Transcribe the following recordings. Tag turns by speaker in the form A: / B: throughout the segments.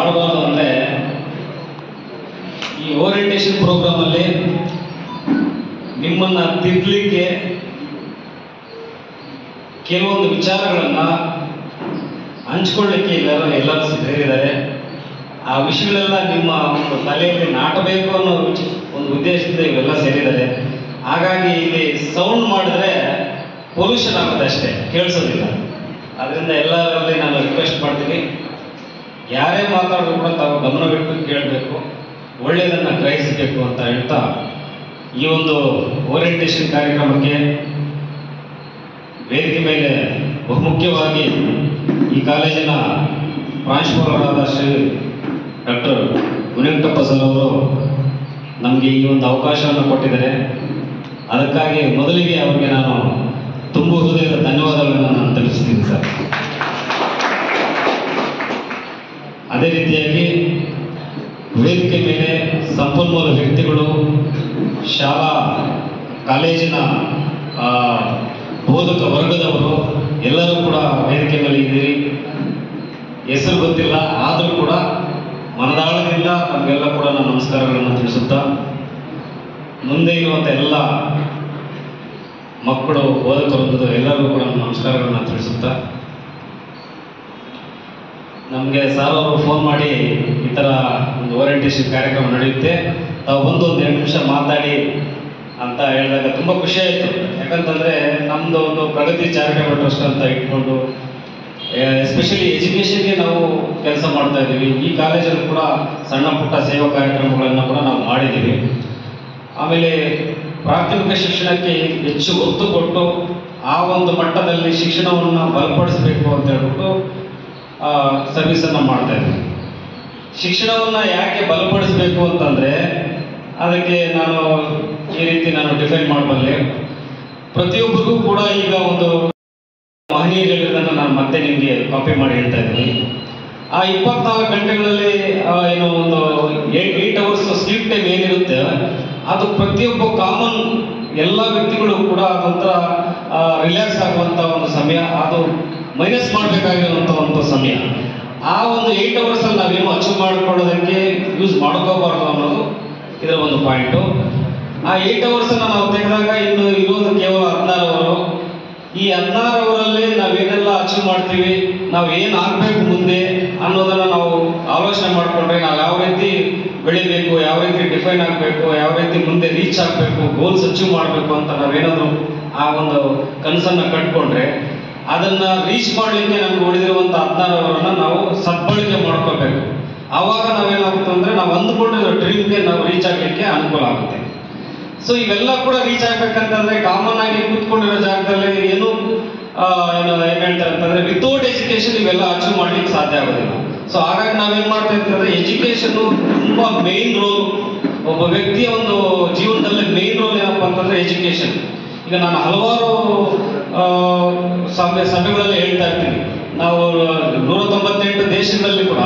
A: ಮಾಡಬಾರ್ದು ಅಂದರೆ, ಈ ಓರಿಯಂಟೇಷನ್ ಪ್ರೋಗ್ರಾಮಲ್ಲಿ ನಿಮ್ಮನ್ನು ತಿದ್ದಲಿಕ್ಕೆ ಕೆಲವೊಂದು ವಿಚಾರಗಳನ್ನು ಹಂಚ್ಕೊಳ್ಳಿಕ್ಕೆ ಎಲ್ಲರೂ ಸೇರಿದ್ದಾರೆ. ಆ ವಿಷಯಗಳೆಲ್ಲ ನಿಮ್ಮ ಒಂದು ತಲೆಯಲ್ಲಿ ನಾಟಬೇಕು ಅನ್ನೋ ಒಂದು ಉದ್ದೇಶದಿಂದ ಇವೆಲ್ಲ ಸೇರಿದ್ದಾರೆ. ಹಾಗಾಗಿ ಇಲ್ಲಿ ಸೌಂಡ್ ಮಾಡಿದ್ರೆ ಪೊಲ್ಯೂಷನ್ ಆಗುತ್ತೆ ಅಷ್ಟೇ, ಕೇಳಿಸೋದಿಲ್ಲ. ಅದರಿಂದ ಎಲ್ಲರಲ್ಲಿ ನಾನು ರಿಕ್ವೆಸ್ಟ್ ಮಾಡ್ತೀನಿ, ಯಾರೇ ಮಾತಾಡೋದು ಕೂಡ ತಾವು ಗಮನವಿಟ್ಟು ಕೇಳಬೇಕು, ಒಳ್ಳೆಯದನ್ನು ಗ್ರಹಿಸಬೇಕು ಅಂತ ಹೇಳ್ತಾ ಈ ಒಂದು ಓರಿಯಂಟೇಷನ್ ಕಾರ್ಯಕ್ರಮಕ್ಕೆ ವೇದಿಕೆ ಮೇಲೆ ಬಹುಮುಖ್ಯವಾಗಿ ಈ ಕಾಲೇಜಿನ ಪ್ರಾಂಶುಪಾಲರಾದ ಶ್ರೀ ಡಾಕ್ಟರ್ ಮುನಿವೆಂಕಟಪ್ಪ ಸರ್ ಅವರು ನಮಗೆ ಈ ಒಂದು ಅವಕಾಶವನ್ನು ಕೊಟ್ಟಿದ್ದಾರೆ. ಅದಕ್ಕಾಗಿ ಮೊದಲಿಗೆ ಅವರಿಗೆ ನಾನು ತುಂಬ ಹೃದಯದ ಧನ್ಯವಾದಗಳನ್ನು ನಾನು ತಿಳಿಸ್ತೀನಿ ಸರ್. ಅದೇ ರೀತಿಯಾಗಿ ವೇದಿಕೆ ಮೇಲೆ ಸಂಪನ್ಮೂಲ ವ್ಯಕ್ತಿಗಳು, ಶಾಲಾ ಕಾಲೇಜಿನ ಬೋಧಕ ವರ್ಗದವರು ಎಲ್ಲರೂ ಕೂಡ ವೇದಿಕೆ ಮೇಲೆ ಇದ್ದೀರಿ. ಹೆಸರು ಗೊತ್ತಿಲ್ಲ, ಆದರೂ ಕೂಡ ಮನದಾಳದಿಂದ ನಮಗೆಲ್ಲ ಕೂಡ ನಾನು ನಮಸ್ಕಾರಗಳನ್ನು ತಿಳಿಸುತ್ತಾ, ಮುಂದೆ ಇರುವಂಥ ಎಲ್ಲ ಮಕ್ಕಳು, ಬೋಧಕರು ಎಲ್ಲರಿಗೂ ಕೂಡ ನಮಸ್ಕಾರಗಳನ್ನು ತಿಳಿಸುತ್ತಾ, ನಮಗೆ ಸಾರ್ ಅವರು ಫೋನ್ ಮಾಡಿ ಈ ಥರ ಒಂದು ಓರಿಯಂಟೇಷನ್ ಕಾರ್ಯಕ್ರಮ ನಡೆಯುತ್ತೆ, ತಾವು ಬಂದು ಒಂದು 2 ನಿಮಿಷ ಮಾತಾಡಿ ಅಂತ ಹೇಳಿದಾಗ ತುಂಬ ಖುಷಿ ಆಯಿತು. ಯಾಕಂತಂದರೆ ನಮ್ಮದು ಒಂದು ಪ್ರಗತಿ ಚಾರಿಟೇಬಲ್ ಟ್ರಸ್ಟ್ ಅಂತ ಇಟ್ಕೊಂಡು ಎಸ್ಪೆಷಲಿ ಎಜುಕೇಷನ್ಗೆ ನಾವು ಕೆಲಸ ಮಾಡ್ತಾ ಇದ್ದೀವಿ. ಈ ಕಾಲೇಜಲ್ಲಿ ಕೂಡ ಸಣ್ಣ ಪುಟ್ಟ ಸೇವಾ ಕಾರ್ಯಕ್ರಮಗಳನ್ನು ಕೂಡ ನಾವು ಮಾಡಿದ್ದೀವಿ. ಆಮೇಲೆ ಪ್ರಾಥಮಿಕ ಶಿಕ್ಷಣಕ್ಕೆ ಹೆಚ್ಚು ಒತ್ತು ಕೊಟ್ಟು ಆ ಒಂದು ಮಟ್ಟದಲ್ಲಿ ಶಿಕ್ಷಣವನ್ನು ಬಲಪಡಿಸಬೇಕು ಅಂತ ಹೇಳ್ಬಿಟ್ಟು ಸರ್ವಿಸನ್ನು ಮಾಡ್ತಾ ಇದ್ದೀವಿ. ಶಿಕ್ಷಣವನ್ನು ಯಾಕೆ ಬಲಪಡಿಸಬೇಕು ಅಂತಂದರೆ, ಅದಕ್ಕೆ ನಾನು ಈ ರೀತಿ ನಾನು ಡಿಫೈನ್ ಮಾಡಬಲ್ಲೆ. ಪ್ರತಿಯೊಬ್ಬರಿಗೂ ಕೂಡ ಈಗ ಒಂದು ಮಹನೀಯರು ಹೇಳಿದ್ದನ್ನು ನಾನು ಮತ್ತೆ ನಿಮಗೆ ಕಾಪಿ ಮಾಡಿ ಹೇಳ್ತಾ ಇದ್ದೀನಿ. ಆ 24 ಗಂಟೆಗಳಲ್ಲಿ ಏನು ಒಂದು 8 ಅವರ್ಸ್ ಸ್ಲೀಪ್ ಟೈಮ್ ಏನಿರುತ್ತೆ, ಅದು ಪ್ರತಿಯೊಬ್ಬ ಕಾಮನ್ ಎಲ್ಲ ವ್ಯಕ್ತಿಗಳು ಕೂಡ ಅದೊಂಥರ ರಿಲ್ಯಾಕ್ಸ್ ಆಗುವಂಥ ಒಂದು ಸಮಯ, ಅದು ಮೈನಸ್ ಮಾಡಬೇಕಾಗಿರುವಂಥ ಒಂದು ಸಮಯ. ಆ ಒಂದು 8 ಅವರ್ಸಲ್ಲಿ ನಾವೇನು ಅಚೀವ್ ಮಾಡಿಕೊಳ್ಳೋದಕ್ಕೆ ಯೂಸ್ ಮಾಡ್ಕೋಬಾರ್ದು ಅನ್ನೋದು ಇದರ ಒಂದು ಪಾಯಿಂಟು. ಆ 8 ಅವರ್ಸನ್ನು ನಾವು ತೆಗೆದಾಗ ಇನ್ನು ಇರೋದು ಕೇವಲ 16 ಅವರು. ಈ 16 ಅವರಲ್ಲಿ ನಾವೇನೆಲ್ಲ ಅಚೀವ್ ಮಾಡ್ತೀವಿ, ನಾವು ಏನು ಆಗಬೇಕು ಮುಂದೆ ಅನ್ನೋದನ್ನು ನಾವು ಆಲೋಚನೆ ಮಾಡಿಕೊಂಡ್ರೆ, ನಾವು ಯಾವ ರೀತಿ ಬೆಳಿಬೇಕು, ಯಾವ ರೀತಿ ಡಿಫೈನ್ ಆಗಬೇಕು, ಯಾವ ರೀತಿ ಮುಂದೆ ರೀಚ್ ಆಗಬೇಕು, ಗೋಲ್ಸ್ ಅಚೀವ್ ಮಾಡಬೇಕು ಅಂತ ನಾವೇನಾದರೂ ಆ ಒಂದು ಕನಸನ್ನು ಕಟ್ಕೊಂಡ್ರೆ, ಅದನ್ನು ರೀಚ್ ಮಾಡಲಿಕ್ಕೆ ನಮ್ಗೆ ಉಳಿದಿರುವಂಥ 16 ಅವರನ್ನು ನಾವು ಸದ್ಬಳಕೆ ಮಾಡ್ಕೋಬೇಕು. ಆವಾಗ ನಾವೇನಾಗುತ್ತೆ ಅಂದರೆ, ನಾವು ಅಂದುಕೊಂಡಿರೋ ಡ್ರೀಮ್ಗೆ ನಾವು ರೀಚ್ ಆಗಲಿಕ್ಕೆ ಅನುಕೂಲ ಆಗುತ್ತೆ. ಸೊ ಇವೆಲ್ಲ ಕೂಡ ರೀಚ್ ಆಗ್ಬೇಕಂತಂದ್ರೆ ಕಾಮನ್ ಆಗಿ ಕೂತ್ಕೊಂಡಿರೋ ಜಾಗದಲ್ಲಿ ಏನು ಹೇಳ್ತಾರೆ ಅಂತಂದ್ರೆ, ವಿತೌಟ್ ಎಜುಕೇಶನ್ ಇವೆಲ್ಲ ಅಚೀವ್ ಮಾಡ್ಲಿಕ್ಕೆ ಸಾಧ್ಯ ಆಗೋದಿಲ್ಲ. ಸೊ ಹಾಗಾಗಿ ನಾವೇನ್ ಮಾಡ್ತಾ ಇರ್ತಂದ್ರೆ, ಎಜುಕೇಶನ್ ತುಂಬಾ ಮೇನ್ ರೋಲ್, ಒಬ್ಬ ವ್ಯಕ್ತಿಯ ಒಂದು ಜೀವನದಲ್ಲಿ ಮೇನ್ ರೋಲ್ ಏನಪ್ಪಾ ಅಂತಂದ್ರೆ ಎಜುಕೇಶನ್. ಈಗ ನಾನು ಹಲವಾರು ಸಭೆಗಳಲ್ಲಿ ಹೇಳ್ತಾ ಇರ್ತೀನಿ, ನಾವು 198 ದೇಶಗಳಲ್ಲಿ ಕೂಡ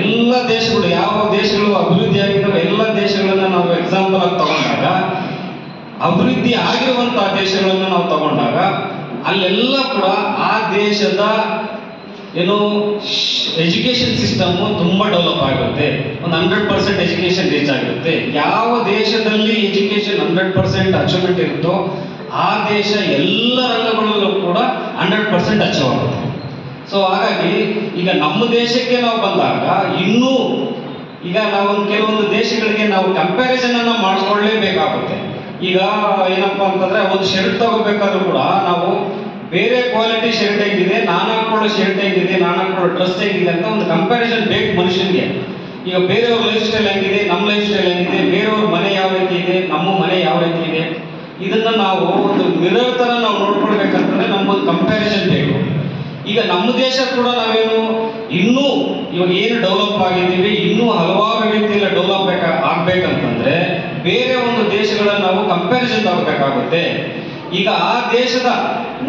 A: ಎಲ್ಲ ದೇಶಗಳು, ಯಾವ ದೇಶಗಳು ಅಭಿವೃದ್ಧಿ ಆಗಿದ್ದಾವೆ ಎಲ್ಲ ದೇಶಗಳನ್ನ ನಾವು ಎಕ್ಸಾಂಪಲ್ ಆಗಿ ತಗೊಂಡಾಗ, ಅಭಿವೃದ್ಧಿ ಆಗಿರುವಂತಹ ದೇಶಗಳನ್ನು ನಾವು ತಗೊಂಡಾಗ ಅಲ್ಲೆಲ್ಲ ಕೂಡ ಆ ದೇಶದ ಏನು ಎಜುಕೇಶನ್ ಸಿಸ್ಟಮ್ ತುಂಬಾ ಡೆವಲಪ್ ಆಗಿರುತ್ತೆ. ಒಂದು 100% ಎಜುಕೇಶನ್ ರೀಚ್ ಆಗಿರುತ್ತೆ. ಯಾವ ದೇಶದಲ್ಲಿ ಎಜುಕೇಶನ್ 100% ಅಚೀವ್ಮೆಂಟ್ ಇರುತ್ತೋ ಆ ದೇಶ ಎಲ್ಲ ರಂಗಗಳಲ್ಲೂ ಕೂಡ 100% ಅಚೀವ್ ಆಗುತ್ತೆ. ಸೊ ಹಾಗಾಗಿ ಈಗ ನಮ್ಮ ದೇಶಕ್ಕೆ ನಾವು ಬಂದಾಗ ಇನ್ನೂ ಈಗ ನಾವು ಕೆಲವೊಂದು ದೇಶಗಳಿಗೆ ನಾವು ಕಂಪ್ಯಾರಿಸನ್ ಅನ್ನ ಮಾಡಿಕೊಳ್ಳೇಬೇಕಾಗುತ್ತೆ. ಈಗ ಏನಪ್ಪಾ ಅಂತಂದ್ರೆ, ಒಂದು ಶರ್ಟ್ ತಗೋಬೇಕಾದ್ರೂ ಕೂಡ ನಾವು ಬೇರೆ ಕ್ವಾಲಿಟಿ ಶರ್ಟ್ ಹೇಗಿದೆ, ನಾನು ಹಾಕೊಳ್ಳೋ ಶರ್ಟ್ ಹೇಗಿದೆ, ನಾನು ಹಾಕೊಳ್ಳೋ ಡ್ರೆಸ್ ಹೇಗಿದೆ ಅಂತ ಒಂದು ಕಂಪ್ಯಾರಿಸನ್ ಬೇಕು ಮನುಷ್ಯನಿಗೆ. ಈಗ ಬೇರೆಯವ್ರ ಲೈಫ್ ಸ್ಟೈಲ್ ಹೆಂಗಿದೆ, ನಮ್ಮ ಲೈಫ್ ಸ್ಟೈಲ್ ಹೆಂಗಿದೆ, ಬೇರೆಯವ್ರ ಮನೆ ಯಾವ ರೀತಿ ಇದೆ, ನಮ್ಮ ಮನೆ ಯಾವ ರೀತಿ ಇದೆ, ಇದನ್ನ ನಾವು ಒಂದು ಮಿರರ್ ತರ ನಾವು ನೋಡ್ಕೊಳ್ಬೇಕಂತಂದ್ರೆ ನಮ್ಗೊಂದು ಕಂಪ್ಯಾರಿಸನ್ ಬೇಕು. ಈಗ ನಮ್ಮ ದೇಶ ಕೂಡ ನಾವೇನು ಇನ್ನೂ ಇವಾಗ ಏನು ಡೆವಲಪ್ ಆಗಿದ್ದೀವಿ, ಇನ್ನೂ ಹಲವಾರು ರೀತಿಯಲ್ಲಿ ಡೆವಲಪ್ ಆಗ್ಬೇಕಂತಂದ್ರೆ ಬೇರೆ ಒಂದು ದೇಶಗಳನ್ನು ನಾವು ಕಂಪ್ಯಾರಿಸನ್ ತಗೋಬೇಕಾಗುತ್ತೆ. ಈಗ ಆ ದೇಶದ,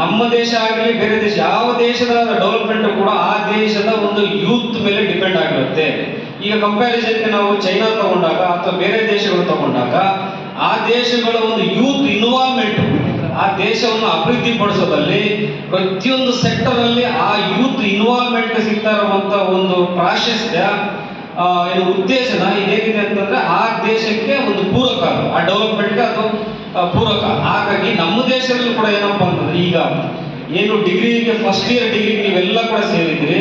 A: ನಮ್ಮ ದೇಶ ಆಗಲಿ ಬೇರೆ ದೇಶ, ಯಾವ ದೇಶದ ಡೆವಲಪ್ಮೆಂಟ್ ಕೂಡ ಆ ದೇಶದ ಒಂದು ಯೂತ್ ಮೇಲೆ ಡಿಪೆಂಡ್ ಆಗಿರುತ್ತೆ. ಈಗ ಕಂಪ್ಯಾರಿಸನ್ಗೆ ನಾವು ಚೈನಾ ತಗೊಂಡಾಗ ಅಥವಾ ಬೇರೆ ದೇಶಗಳು ತಗೊಂಡಾಗ ಆ ದೇಶಗಳ ಒಂದು ಯೂತ್ ಇನ್ವಾಲ್ವ್ಮೆಂಟ್, ಆ ದೇಶವನ್ನು ಅಭಿವೃದ್ಧಿ ಪಡಿಸೋದಲ್ಲಿ ಪ್ರತಿಯೊಂದು ಸೆಕ್ಟರ್ ಅಲ್ಲಿ ಆ ಯೂತ್ ಇನ್ವಾಲ್ವ್ಮೆಂಟ್ ಸಿಗ್ತಾ ಇರುವಂತ ಒಂದು ಪ್ರಾಶಸ್ತ್ಯ ಏನು ಉದ್ದೇಶನ ಹೇಗಿದೆ ಅಂತಂದ್ರೆ ಆ ದೇಶಕ್ಕೆ ಒಂದು ಪೂರಕ, ಅದು ಆ ಡೆವಲಪ್ಮೆಂಟ್ಗೆ ಅದು ಪೂರಕ. ಹಾಗಾಗಿ ನಮ್ಮ ದೇಶದಲ್ಲೂ ಕೂಡ ಏನಪ್ಪಾ ಅಂತಂದ್ರೆ ಈಗ ಏನು ಡಿಗ್ರಿಗೆ ಫಸ್ಟ್ ಇಯರ್ ಡಿಗ್ರಿ ನೀವೆಲ್ಲ ಕೂಡ ಸೇರಿದ್ರಿ,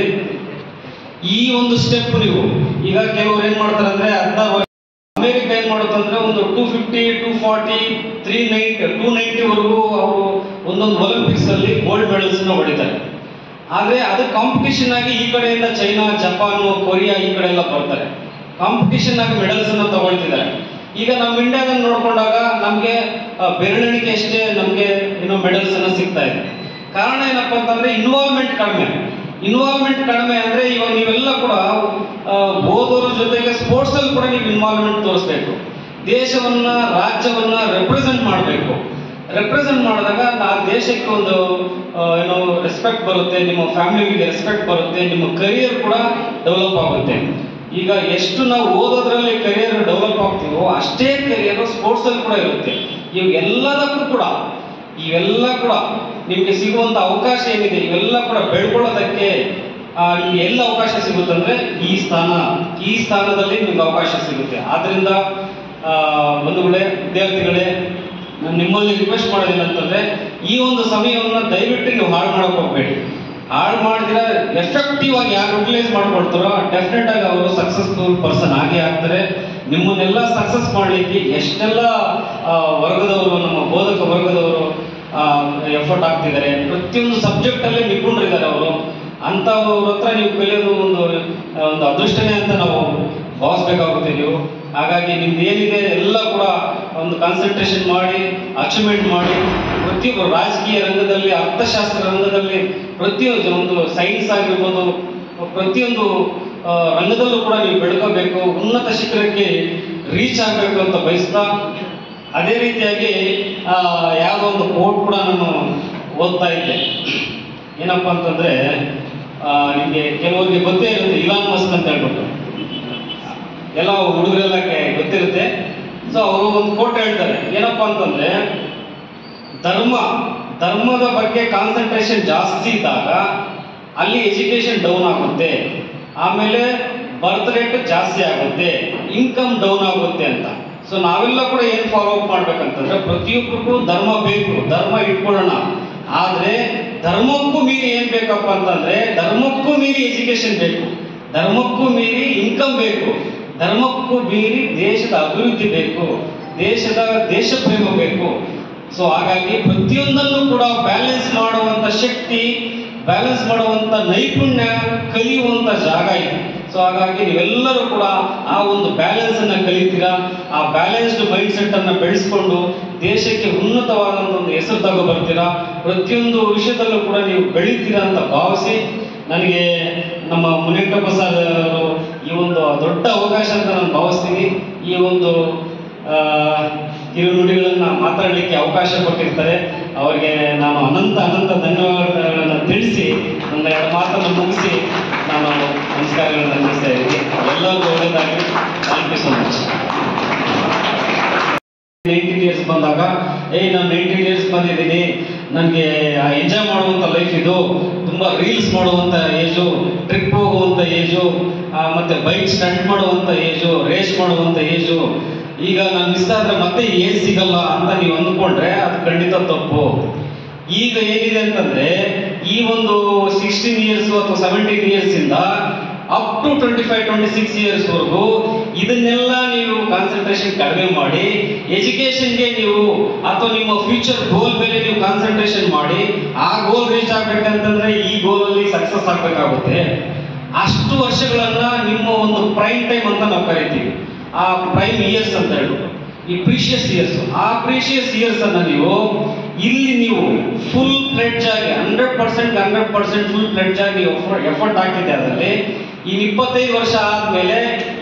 A: ಈ ಒಂದು ಸ್ಟೆಪ್ ನೀವು ಈಗ ಕೆಲವರು ಏನ್ ಮಾಡ್ತಾರೆ ಅಂದ್ರೆ 16 ಅಮೆರಿಕ ಏನ್ ಮಾಡುತ್ತಂದ್ರೆ ಒಂದು 250, 240, 390, 290 ವರೆಗೂ ಅವರು ಒಂದೊಂದು ಒಲಿಂಪಿಕ್ಸ್ ಅಲ್ಲಿ ಗೋಲ್ಡ್ ಮೆಡಲ್ಸ್ ಹೊಡಿತಾರೆ. ಆದ್ರೆ ಅದು ಕಾಂಪಿಟಿಷನ್ ಆಗಿ ಈ ಕಡೆಯಿಂದ ಚೈನಾ, ಜಪಾನ್, ಕೊರಿಯಾ ಈ ಕಡೆ ಎಲ್ಲ ಬರ್ತಾರೆ, ಕಾಂಪಿಟಿಷನ್ ಆಗಿ ಮೆಡಲ್ಸ್ ಅನ್ನ ತಗೊಳ್ತಿದ್ದಾರೆ. ಈಗ ನಮ್ಮ ಇಂಡಿಯಾದಲ್ಲಿ ನೋಡ್ಕೊಂಡಾಗ ನಮ್ಗೆ ಬೆರಳಿಕೆ ಅಷ್ಟೇ ನಮ್ಗೆ ಏನೋ ಮೆಡಲ್ಸ್ ಅನ್ನ ಸಿಗ್ತಾ ಇದೆ. ಕಾರಣ ಏನಪ್ಪಾ ಅಂತಂದ್ರೆ ಇನ್ವಾಲ್ವ್ಮೆಂಟ್ ಕಡಿಮೆ ಅಂದ್ರೆ ಇವಾಗ ನೀವೆಲ್ಲ ಕೂಡ ಓದೋರ ಜೊತೆಗೆ ಸ್ಪೋರ್ಟ್ಸ್ ಅಲ್ಲಿ ಕೂಡ ನೀವು ಇನ್ವಾಲ್ವ್ಮೆಂಟ್ ತೋರಿಸ್ಬೇಕು. ದೇಶವನ್ನ, ರಾಜ್ಯವನ್ನ ರೆಪ್ರೆಸೆಂಟ್ ಮಾಡಬೇಕು. ರೆಪ್ರೆಸೆಂಟ್ ಮಾಡಿದಾಗ ಆ ದೇಶಕ್ಕೆ ಒಂದು ಏನೋ ರೆಸ್ಪೆಕ್ಟ್ ಬರುತ್ತೆ, ನಿಮ್ಮ ಫ್ಯಾಮಿಲಿಗೆ ರೆಸ್ಪೆಕ್ಟ್ ಬರುತ್ತೆ, ನಿಮ್ಮ ಕರಿಯರ್ ಕೂಡ ಡೆವಲಪ್ ಆಗುತ್ತೆ. ಈಗ ಎಷ್ಟು ನಾವು ಓದೋದ್ರಲ್ಲಿ ಕರಿಯರ್ ಡೆವಲಪ್ ಆಗ್ತೀವೋ ಅಷ್ಟೇ ಕರಿಯರ್ ಸ್ಪೋರ್ಟ್ಸ್ ಅಲ್ಲಿ ಕೂಡ ಇರುತ್ತೆ. ಇವೆಲ್ಲ ಕೂಡ ನಿಮ್ಗೆ ಸಿಗುವಂತ ಅವಕಾಶ ಏನಿದೆ ಇವೆಲ್ಲ ಕೂಡ ಬೆಳ್ಕೊಳ್ಳೋದಕ್ಕೆ ನಿಮ್ಗೆ ಎಲ್ಲ ಅವಕಾಶ ಸಿಗುತ್ತಂದ್ರೆ ಈ ಸ್ಥಾನದಲ್ಲಿ ನಿಮ್ಗೆ ಅವಕಾಶ ಸಿಗುತ್ತೆ. ಆದ್ರಿಂದ ಬಂಧುಗಳೇ, ವಿದ್ಯಾರ್ಥಿಗಳೇ, ನಾನು ನಿಮ್ಮಲ್ಲಿ ರಿಕ್ವೆಸ್ಟ್ ಮಾಡೋದೇನಂತಂದ್ರೆ ಈ ಒಂದು ಸಮಯವನ್ನು ದಯವಿಟ್ಟು ನೀವು ಹಾಳು ಮಾಡಕ್ ಹೋಗ್ಬೇಡಿ. ಹಾಳು ಮಾಡಿದ್ರೆ ಎಫೆಕ್ಟಿವ್ ಆಗಿ ಯಾರು ಯುಟಿಲೈಸ್ ಮಾಡ್ಕೊಳ್ತಾರೋ ಡೆಫಿನೆಟ್ ಆಗಿ ಅವರು ಸಕ್ಸಸ್ಫುಲ್ ಪರ್ಸನ್ ಆಗೇ ಆಗ್ತಾರೆ. ನಿಮ್ಮನ್ನೆಲ್ಲ ಸಕ್ಸಸ್ ಮಾಡಲಿಕ್ಕೆ ಎಷ್ಟೆಲ್ಲ ವರ್ಗದವರು, ನಮ್ಮ ಬೋಧಕ ವರ್ಗದವರು ಎಫರ್ಟ್ ಆಗ್ತಿದ್ದಾರೆ. ಪ್ರತಿಯೊಂದು ಸಬ್ಜೆಕ್ಟ್ ಅಲ್ಲಿ ನಿಪುಣರಿದ್ದಾರೆ ಅವರು. ಅಂತವ್ರ ಹತ್ರ ನೀವು ಕಲಿಯೋದು ಒಂದು ಅದೃಷ್ಟನೇ ಅಂತ ನಾವು ಭಾವಿಸ್ಬೇಕಾಗುತ್ತೆ ನೀವು. ಹಾಗಾಗಿ ನಿಮ್ದು ಏನಿದೆ ಎಲ್ಲ ಕೂಡ ಒಂದು ಕಾನ್ಸಂಟ್ರೇಷನ್ ಮಾಡಿ, ಅಚೀವ್ಮೆಂಟ್ ಮಾಡಿ, ಪ್ರತಿಯೊಬ್ಬರು ರಾಜಕೀಯ ರಂಗದಲ್ಲಿ, ಅರ್ಥಶಾಸ್ತ್ರ ರಂಗದಲ್ಲಿ, ಪ್ರತಿಯೊಂದು ಸೈನ್ಸ್ ಆಗಿರ್ಬೋದು, ಪ್ರತಿಯೊಂದು ರಂಗದಲ್ಲೂ ಕೂಡ ನೀವು ಬೆಳ್ಕೋಬೇಕು, ಉನ್ನತ ಶಿಖರಕ್ಕೆ ರೀಚ್ ಆಗಬೇಕು ಅಂತ ಬಯಸ್ತಾ, ಅದೇ ರೀತಿಯಾಗಿ ಯಾವುದೋ ಒಂದು ಕೋಟ್ ಕೂಡ ನಾನು ಓದ್ತಾ ಇದ್ದೆ. ಏನಪ್ಪಾ ಅಂತಂದ್ರೆ ನಿಮಗೆ ಕೆಲವರಿಗೆ ಗೊತ್ತೇ ಇರುತ್ತೆ, ಇಲಾನ್ ಮಸ್ಕ್ ಅಂತ ಹೇಳ್ಬಿಟ್ಟು ಎಲ್ಲ ಹುಡುಗರೆಲ್ಲ ಗೊತ್ತಿರುತ್ತೆ. ಸೊ ಅವರು ಒಂದು ಕೋಟ್ ಹೇಳ್ತಾರೆ, ಏನಪ್ಪಾ ಅಂತಂದ್ರೆ ಧರ್ಮದ ಬಗ್ಗೆ ಕಾನ್ಸಂಟ್ರೇಷನ್ ಜಾಸ್ತಿ ಇದ್ದಾಗ ಅಲ್ಲಿ ಎಜುಕೇಶನ್ ಡೌನ್ ಆಗುತ್ತೆ, ಆಮೇಲೆ ಬರ್ತ್ ರೇಟ್ ಜಾಸ್ತಿ ಆಗುತ್ತೆ, ಇನ್ಕಮ್ ಡೌನ್ ಆಗುತ್ತೆ ಅಂತ. ಸೊ ನಾವೆಲ್ಲ ಕೂಡ ಏನ್ ಫಾಲೋ ಅಪ್ ಮಾಡ್ಬೇಕಂತಂದ್ರೆ ಪ್ರತಿಯೊಬ್ಬರಿಗೂ ಧರ್ಮ ಬೇಕು, ಧರ್ಮ ಇಟ್ಕೊಳ್ಳೋಣ. ಆದ್ರೆ ಧರ್ಮಕ್ಕೂ ಮೀರಿ ಏನ್ ಬೇಕಪ್ಪ ಅಂತಂದ್ರೆ ಧರ್ಮಕ್ಕೂ ಮೀರಿ ಎಜುಕೇಶನ್ ಬೇಕು, ಧರ್ಮಕ್ಕೂ ಮೀರಿ ಇನ್ಕಮ್ ಬೇಕು, ಧರ್ಮಕ್ಕೂ ಮೀರಿ ದೇಶದ ಅಭಿವೃದ್ಧಿ ಬೇಕು, ದೇಶ ಪ್ರೇಮ ಬೇಕು. ಸೊ ಹಾಗಾಗಿ ಪ್ರತಿಯೊಂದನ್ನು ಕೂಡ ಬ್ಯಾಲೆನ್ಸ್ ಮಾಡುವಂತ ಶಕ್ತಿ, ಬ್ಯಾಲೆನ್ಸ್ ಮಾಡುವಂತ ನೈಪುಣ್ಯ ಕಲಿಯುವಂತ ಜಾಗ ಇದೆ. ಸೊ ಹಾಗಾಗಿ ನೀವೆಲ್ಲರೂ ಕೂಡ ಆ ಒಂದು ಬ್ಯಾಲೆನ್ಸ್ ಅನ್ನ ಕಲಿತೀರಾ, ಆ ಬ್ಯಾಲೆನ್ಸ್ಡ್ ಮೈಂಡ್ ಸೆಟ್ ಅನ್ನ ಬೆಳೆಸ್ಕೊಂಡು ದೇಶಕ್ಕೆ ಉನ್ನತವಾದಂತ ಒಂದು ಹೆಸರು ತಗೋ ಬರ್ತೀರಾ. ಪ್ರತಿಯೊಂದು ವಿಷಯದಲ್ಲೂ ಕೂಡ ನೀವು ಬೆಳೀತೀರಾ ಅಂತ ಭಾವಿಸಿ, ನನಗೆ ನಮ್ಮ ಮುನಿಯಪ್ಪ ಸರ್ ಅವರು ಈ ಒಂದು ದೊಡ್ಡ ಅವಕಾಶ ಅಂತ ನಾನು ಭಾವಿಸ್ತೀನಿ. ಈ ಒಂದು ಕಿರುನುಡಿಗಳನ್ನ ಮಾತಾಡಲಿಕ್ಕೆ ಅವಕಾಶ ಕೊಟ್ಟಿರ್ತಾರೆ. ಅವರಿಗೆ ನಾನು ಅನಂತ ಧನ್ಯವಾದಗಳನ್ನು ತಿಳಿಸಿ ನನ್ನ ಎರಡು ಮಾತನ್ನು ಮುಗಿಸಿ ನಾನು ನಮಸ್ಕಾರಗಳನ್ನು ತಿಳಿಸ್ತಾ ಇದ್ದೀನಿ. ಎಲ್ಲರಿಗೂ ಒಳ್ಳೆಯದಾಗಲಿ. Thank you so much. 19 years ಬಂದಾಗ ನಾನು 19 ಇಯರ್ಸ್ ಬಂದಿದ್ದೀನಿ, ನನಗೆ ಎಂಜಾಯ್ ಮಾಡುವಂಥ ಲೈಫ್ ಇದು, ತುಂಬ ರೀಲ್ಸ್ ಮಾಡುವಂಥ ಏಜು, ಟ್ರಿಪ್ ಹೋಗುವಂಥ ಏಜು, ಮತ್ತೆ ಬೈಕ್ ಸ್ಟಂಟ್ ಮಾಡುವಂಥ ಏಜು, ರೇಸ್ ಮಾಡುವಂಥ ಏಜು, ಈಗ ನಾನು ಮಿಸ್ ಆದ್ರೆ ಮತ್ತೆ ಏಜ್ ಸಿಗಲ್ಲ ಅಂತ ನೀವು ಅಂದ್ಕೊಂಡ್ರೆ ಅದು ಖಂಡಿತ ತಪ್ಪು. ಈಗ ಏನಿದೆ ಅಂತಂದ್ರೆ ಈ ಒಂದು 16 ಇಯರ್ಸ್ ಅಥವಾ 17 ಇಯರ್ಸ್ ಇಂದ ಅಪ್ ಟು 25-26 ಇಯರ್ಸ್ ವರೆಗೂ ಇದನ್ನೆಲ್ಲ ನೀವು ಕಾನ್ಸಂಟ್ರೇಷನ್ ಕಡಿಮೆ ಮಾಡಿ ಎಜುಕೇಶನ್ಗೆ ನೀವು ಅಥವಾ ನಿಮ್ಮ ಫ್ಯೂಚರ್ ಗೋಲ್ ಮೇಲೆ ನೀವು ಕಾನ್ಸಂಟ್ರೇಷನ್ ಮಾಡಿ ಆ ಗೋಲ್ ರೀಚ್ ಆಗ್ಬೇಕಂತಂದ್ರೆ ಈ ಗೋಲ್ ಅಲ್ಲಿ ಸಕ್ಸಸ್ ಆಗ್ಬೇಕಾಗುತ್ತೆ. ಅಷ್ಟು ವರ್ಷಗಳನ್ನ ನಿಮ್ಮ ಒಂದು ಪ್ರೈಮ್ ಟೈಮ್ ಅಂತ ನಾವು ಕರಿತೀವಿ. ಆ ಪ್ರೈಮ್ ಇಯರ್ಸ್ ಅಂತ ಹೇಳ್ಬಿಟ್ಟು ಈ ಪ್ರೀಶಿಯಸ್ ಇಯರ್ಸ್, ಆ ಪ್ರೀಶಿಯಸ್ ಇಯರ್ಸ್ ಅನ್ನ ಇಲ್ಲಿ ನೀವು ಫುಲ್ ಫ್ಲೆಡ್ಜ್ ಆಗಿ 100% ಫುಲ್ ಫ್ಲೆಡ್ಜ್ ಆಗಿ ಎಫರ್ಟ್ ಹಾಕಿದ್ದೆ. ಅದರಲ್ಲಿ ಈ 25 ವರ್ಷ ಆದ್ಮೇಲೆ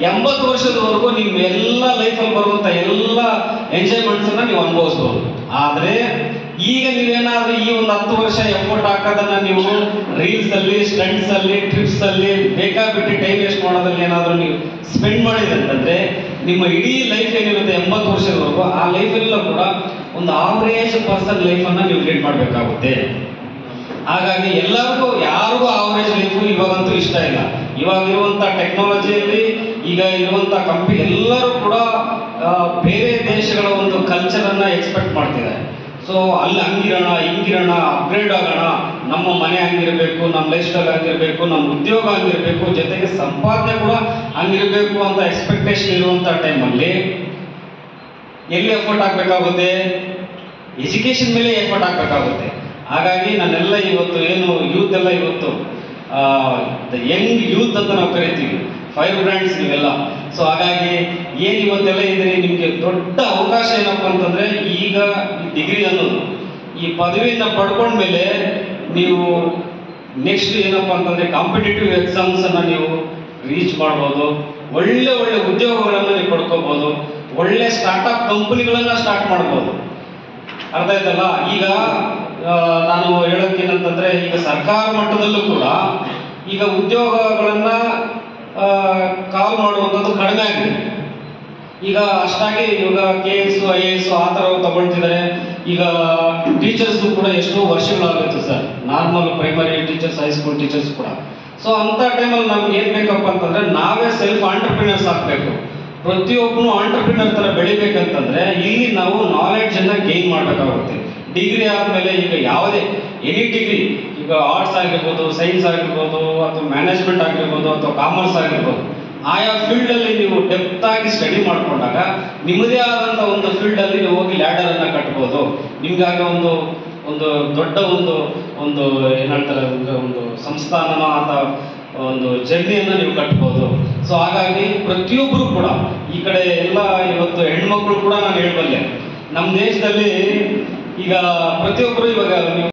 A: 80 ವರ್ಷದವರೆಗೂ ನಿಮ್ಮ ಎಲ್ಲ ಲೈಫಲ್ಲಿ ಬರುವಂತ ಎಲ್ಲ ಎಂಜಾಯ್ಮೆಂಟ್ಸ್ ಅನ್ನ ನೀವು ಅನುಭವಿಸ್ಬೋದು. ಆದ್ರೆ ಈಗ ನೀವೇನಾದ್ರೂ ಈ ಒಂದು 10 ವರ್ಷ ಎಫರ್ಟ್ ಹಾಕೋದನ್ನ ನೀವು ರೀಲ್ಸ್ ಅಲ್ಲಿ, ಸ್ಟಂಟ್ಸ್ ಅಲ್ಲಿ, ಟ್ರಿಪ್ಸ್ ಅಲ್ಲಿ ಬೇಕಾಬಿಟ್ಟು ಟೈಮ್ ವೇಸ್ಟ್ ಮಾಡೋದ್ರಲ್ಲಿ ಏನಾದ್ರೂ ನೀವು ಸ್ಪೆಂಡ್ ಮಾಡಿದ್ರೆ ಅಂತಂದ್ರೆ ನಿಮ್ಮ ಇಡೀ ಲೈಫ್ ಏನಿರುತ್ತೆ 80 ವರ್ಷದವರೆಗೂ ಆ ಲೈಫ್ ಎಲ್ಲ ಕೂಡ ಒಂದು ಆವರೇಜ್ ಪರ್ಸನ್ ಲೈಫ್ ಅನ್ನ ನೀವು ಲೀಡ್ ಮಾಡಬೇಕಾಗುತ್ತೆ. ಹಾಗಾಗಿ ಯಾರಿಗೂ ಆವರೇಜ್ ಲೈಫ್ ಇವಾಗಂತೂ ಇಷ್ಟ ಇಲ್ಲ. ಇವಾಗ ಇರುವಂತ ಟೆಕ್ನಾಲಜಿಯಲ್ಲಿ ಈಗ ಇರುವಂಥ ಎಲ್ಲರೂ ಕೂಡ ಬೇರೆ ದೇಶಗಳ ಒಂದು ಕಲ್ಚರನ್ನು ಎಕ್ಸ್ಪೆಕ್ಟ್ ಮಾಡ್ತಿದ್ದಾರೆ. ಸೊ ಅಲ್ಲಿ ಹಂಗಿರೋಣ ಹಿಂಗಿರೋಣ ಅಪ್ಗ್ರೇಡ್ ಆಗೋಣ, ನಮ್ಮ ಮನೆ ಹಂಗಿರಬೇಕು, ನಮ್ಮ ಲೈಫ್ ಸ್ಟೈಲ್ ಹಂಗಿರಬೇಕು, ನಮ್ಮ ಉದ್ಯೋಗ ಹಂಗಿರಬೇಕು, ಜೊತೆಗೆ ಸಂಪಾದನೆ ಕೂಡ ಹಂಗಿರಬೇಕು ಅಂತ ಎಕ್ಸ್ಪೆಕ್ಟೇಷನ್ ಇರುವಂಥ ಟೈಮಲ್ಲಿ ಎಲ್ಲಿ ಎಫರ್ಟ್ ಹಾಕಬೇಕಾಗುತ್ತೆ? ಎಜುಕೇಷನ್ ಮೇಲೆ ಎಫರ್ಟ್ ಹಾಕಬೇಕಾಗುತ್ತೆ. ಹಾಗಾಗಿ ನಾನೆಲ್ಲ ಇವತ್ತು ಏನು ಯೂತ್ ಎಲ್ಲ ಇವತ್ತು ಯಂಗ್ ಯೂತ್ ಅಂತ ನಾವು ಕರಿತೀವಿ, ಫೈರ್ ಬ್ರ್ಯಾಂಡ್ಸ್ ನೀವೆಲ್ಲ. ಸೊ ಹಾಗಾಗಿ ಏನು ಇವತ್ತೆಲ್ಲ ಇದ್ರಿ, ನಿಮಗೆ ದೊಡ್ಡ ಅವಕಾಶ ಏನಪ್ಪ ಅಂತಂದರೆ, ಈಗ ಡಿಗ್ರಿ ಅನ್ನೋದು ಈ ಪದವಿಯನ್ನು ಪಡ್ಕೊಂಡ್ಮೇಲೆ ನೀವು ನೆಕ್ಸ್ಟ್ ಏನಪ್ಪ ಅಂತಂದರೆ ಕಾಂಪಿಟೇಟಿವ್ ಎಕ್ಸಾಮ್ಸನ್ನು ನೀವು ರೀಚ್ ಮಾಡ್ಬೋದು, ಒಳ್ಳೆ ಒಳ್ಳೆ ಉದ್ಯೋಗಗಳನ್ನು ನೀವು ಪಡ್ಕೋಬೋದು, ಒಳ್ಳೆ ಸ್ಟಾರ್ಟಪ್ ಕಂಪನಿಗಳನ್ನು ಸ್ಟಾರ್ಟ್ ಮಾಡ್ಬೋದು. ಅರ್ಥ ಆಯ್ತಲ್ಲ? ಈಗ ನಾನು ಹೇಳೋಕ್ಕೇನಂತಂದರೆ, ಈಗ ಸರ್ಕಾರ ಮಟ್ಟದಲ್ಲೂ ಕೂಡ ಈಗ ಉದ್ಯೋಗಗಳನ್ನು ಕಾಲ್ ಮಾಡುವಂಥದ್ದು ಕಡಿಮೆ ಆಗಿದೆ. ಈಗ ಅಷ್ಟಾಗಿ ಇವಾಗ KS IAS ಆ ಥರ ತಗೊಳ್ತಿದ್ದಾರೆ. ಈಗ ಟೀಚರ್ಸ್ಗೂ ಕೂಡ ಎಷ್ಟೋ ವರ್ಷಗಳಾಗುತ್ತೆ sir, normal primary teachers, high school teachers ಕೂಡ. ಸೊ ಅಂಥ ಟೈಮಲ್ಲಿ ನಮ್ಗೆ ಏನು ಬೇಕಪ್ಪ ಅಂತಂದರೆ, ನಾವೇ ಸೆಲ್ಫ್ ಆಂಟರ್ಪ್ರಿನರ್ಸ್ ಆಗಬೇಕು. ಪ್ರತಿಯೊಬ್ಬನು ಆಂಟರ್ಪ್ರಿನರ್ ಥರ ಬೆಳಿಬೇಕಂತಂದರೆ ಇಲ್ಲಿ ನಾವು ನಾಲೆಡ್ಜನ್ನು ಗೇನ್ ಮಾಡಬೇಕಾಗುತ್ತೆ. ಡಿಗ್ರಿ ಆದಮೇಲೆ ಈಗ ಯಾವುದೇ ಎನಿ ಡಿಗ್ರಿ, ಈಗ ಆರ್ಟ್ಸ್ ಆಗಿರ್ಬೋದು, ಸೈನ್ಸ್ ಆಗಿರ್ಬೋದು, ಅಥವಾ ಮ್ಯಾನೇಜ್ಮೆಂಟ್ ಆಗಿರ್ಬೋದು, ಅಥವಾ ಕಾಮರ್ಸ್ ಆಗಿರ್ಬೋದು, ಆಯಾ ಫೀಲ್ಡಲ್ಲಿ ನೀವು ಡೆಪ್ತ್ ಆಗಿ ಸ್ಟಡಿ ಮಾಡಿಕೊಂಡಾಗ ನಿಮ್ಮದೇ ಆದಂಥ ಒಂದು ಫೀಲ್ಡಲ್ಲಿ ನೀವು ಹೋಗಿ ಲ್ಯಾಡರನ್ನು ಕಟ್ಬೋದು. ನಿಮಗಾಗಿ ಒಂದು ಒಂದು ದೊಡ್ಡ ಒಂದು ಏನು ಹೇಳ್ತಾರೆ, ಒಂದು ಸಂಸ್ಥಾನನ ಅಥವಾ ಒಂದು ಜರ್ನಿಯನ್ನು ನೀವು ಕಟ್ಬೋದು. ಸೊ ಹಾಗಾಗಿ ಪ್ರತಿಯೊಬ್ಬರು ಕೂಡ ಈ ಕಡೆ ಎಲ್ಲ ಇವತ್ತು ಹೆಣ್ಮಕ್ಳು ಕೂಡ ನಾನು ಹೇಳಬಲ್ಲೆ, ನಮ್ಮ ದೇಶದಲ್ಲಿ ಈಗ ಪ್ರತಿಯೊಬ್ಬರು ಇವಾಗ ನೀವು